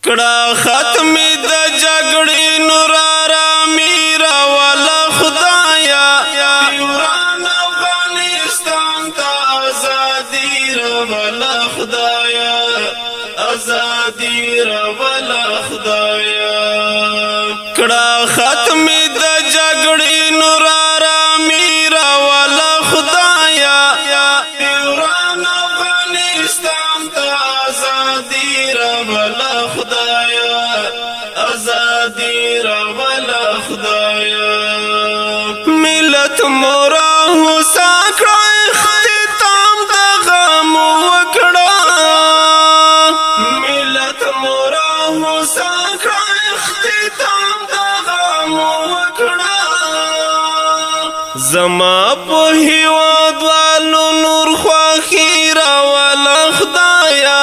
کړه ختم د جګړې نور آرامي راوله خدایا وران افغانستان ته ازادي راوله خدایا ازادي راوله خدایا کړه ختم د جګړې نور آرامي راوله خدایا وران افغانستان ته ازادي راوله خدایا ازادي راوله خدایا ملت مورا هوسا کړه اختتام د غم وکړه ملت مورا هوسا کړه اختتام د غم وکړه زما په هیواد والو نور خوښي راوله خدایا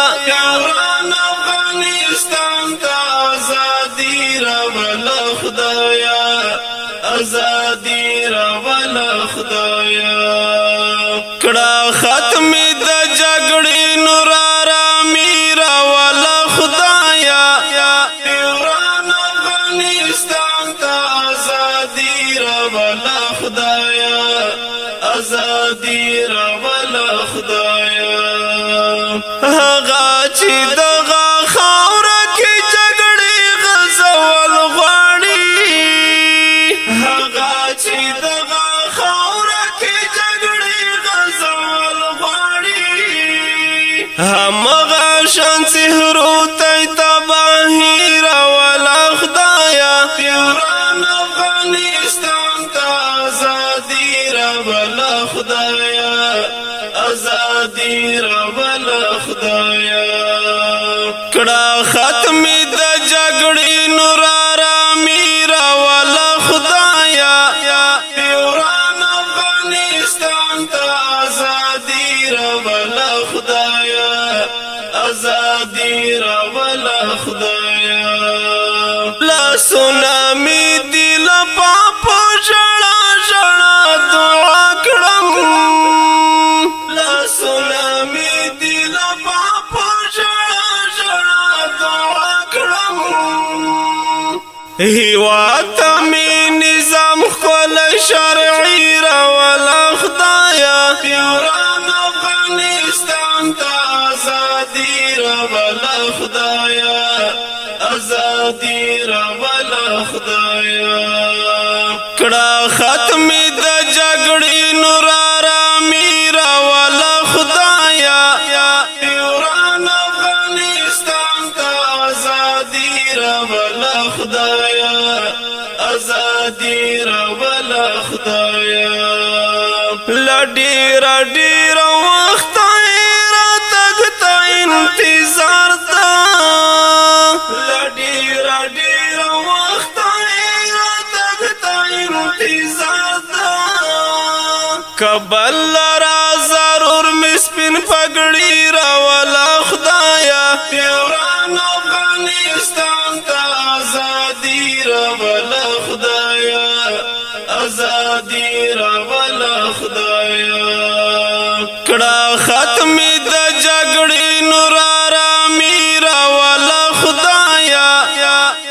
وران افغانستان ته ازادي راوله خدایا ازادي راوله خدایا کړه ختم د جګړې نور آرامي راوله خدایا وران افغانستان ته ازادي راوله خدایا ازادي راوله خدایا هغه چې دغه خاوره کې جګړې غزول غواړي هغه چې دغه خاوره کې جګړې غزول غواړي همغه شان سحرو ته تباهي راوله خدایا وران افغانستان ته ازادي راوله خدایا ازادي راوله خدایا کړه ختم د جګړې نور آرامي راوله خدایا وران افغانستان ته ازادي راوله خدایا ازادي راوله خدایا لا سونامي دی لپا په ژړا ژړا دعا کړم لا سونامي دی لپا په ژړا ژړا دعا کړم هیواد ته مې نظام خپل شرعي راوله خدایا وران افغانستان ته ازادي راوله خدایا ازادي راوله خدایا کړه ختم د جګړې نور آرامي راوله خدایا وران افغانستان ته ازادي راوله خدایا ازادي راوله خدایا لډیر ډیر وخت را تک تا انتظار تا لډیر ډیر وخت را تک تا انتظار تا کبل را ضرور مسپن پګړی راوله خدایا وران افغانستان ته ازادي راوله خدایا ازادي راوله خدایا کړه ختم د جګړې نور آرامي راوله خدایا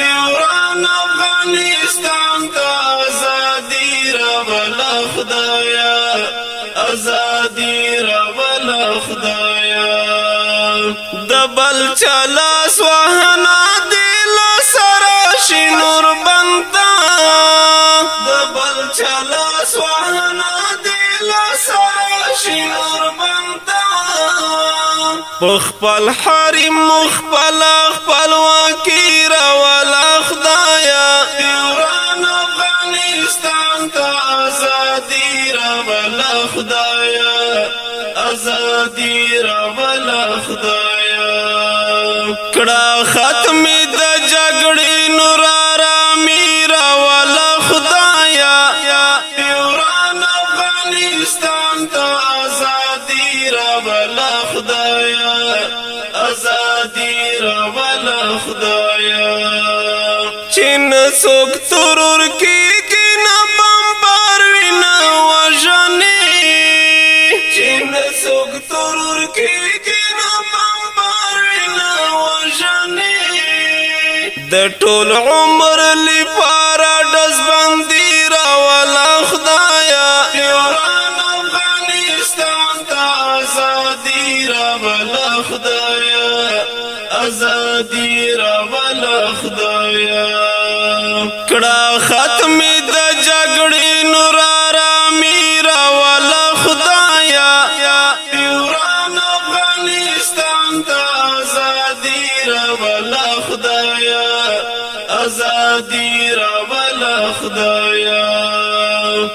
وران افغانستان ته ازادي راوله خدایا ازادي راوله خدایا د بل چلا سوهنا دل سره شنور بنتا د بل چلا سوهنا دل سره شنور بنتا خپل حرم مخبل خپل واکی راوله خدایا وران افغانستان ته ازادي راوله خدایا ازادي راوله خدایا کړه ختم د جګړې نور آرامي راوله خدایا وران افغانستان ته ازادي راوله خدایا ازادي راوله خدایا چین څوک ترور کې نه بمبار وینا وژنې چین څوک ترور کې نه بمبار وینا وژنې د ټول عمر لپاره دز باندې راولا خدایا وران افغانستان ته ازادي راولا خدایا ازادي راولا خدایا کړه ختم د جګړې نور آرامي راولا خدایا وران افغانستان ته ازادي راولا خدایا ازادي راولا خدایا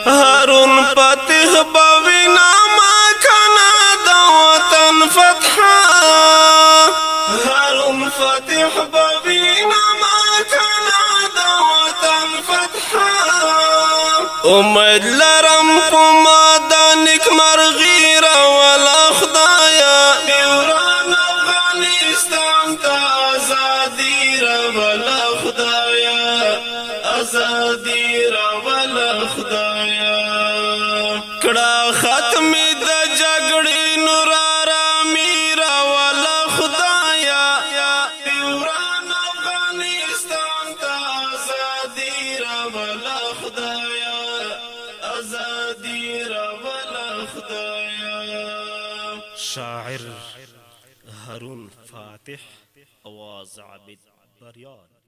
هارون فتح باوینا ما کنا د وطن فتحا هارون فتح باوینا ما کنا د وطن فتحا امید لرم کوما د نیکمرغي راولا خدایا وران افغانستان ته ازادي راولا خدایا ازادي راولا خدایا کړه ختم د جګړې نور آرامي راولا خدایا وران افغانستان ته ازادي راولا خدایا ازادي راولا خدایا شاعر هارون فاتح، آواز عابد بریان.